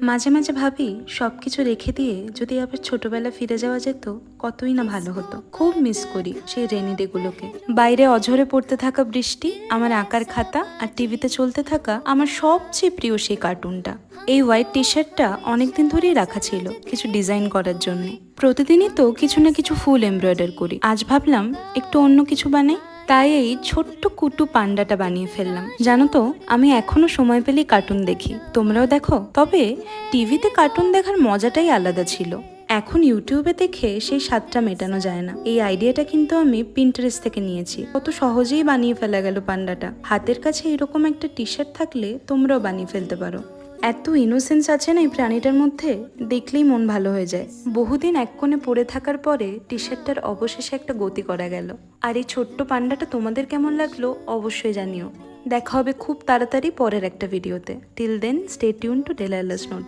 মাঝে মাঝে ভাবি সবকিছু রেখে দিয়ে যদি আবার ছোটবেলা ফিরে যাওয়া যেত কতই না ভালো হতো। খুব মিস করি সেই রেনি ডে গুলোকে। বাইরে অঝরে পড়তে থাকা বৃষ্টি, আমার আঁকার খাতা, আর টিভিতে চলতে থাকা আমার সবচেয়ে প্রিয় সেই কার্টুনটা। এই হোয়াইট টি শার্টটা অনেকদিন ধরেই রাখা ছিল কিছু ডিজাইন করার জন্য। প্রতিদিনই তো কিছু না কিছু ফুল এমব্রয়ডারি করি, আজ ভাবলাম একটু অন্য কিছু বানাই। তাই এই ছোট্ট কুটু পান্ডাটা বানিয়ে ফেললাম। জানো তো, আমি এখনো সময় পেলেই কার্টুন দেখি। তোমরাও দেখো? তবে টিভিতে কার্টুন দেখার মজাটাই আলাদা ছিল। এখন ইউটিউবে দেখে সেই স্বাদটা মেটানো যায় না। এই আইডিয়াটা কিন্তু আমি পিন্টারেস্ট থেকে নিয়েছি। কত সহজেই বানিয়ে ফেলা গেল পান্ডাটা। হাতের কাছে এরকম একটা টি শার্ট থাকলে তোমরাও বানিয়ে ফেলতে পারো। এত ইনোসেন্স আছে না এই প্রাণীটার মধ্যে, দেখলেই মন ভালো হয়ে যায়। বহুদিন এক কোণে পড়ে থাকার পরে টি শার্টটার অবশেষে একটা গতি করা গেল। আর এই ছোট্ট পান্ডাটা তোমাদের কেমন লাগলো অবশ্যই জানিও। দেখা হবে খুব তাড়াতাড়ি পরের একটা ভিডিওতে। Till then stay tune to Delilah's note.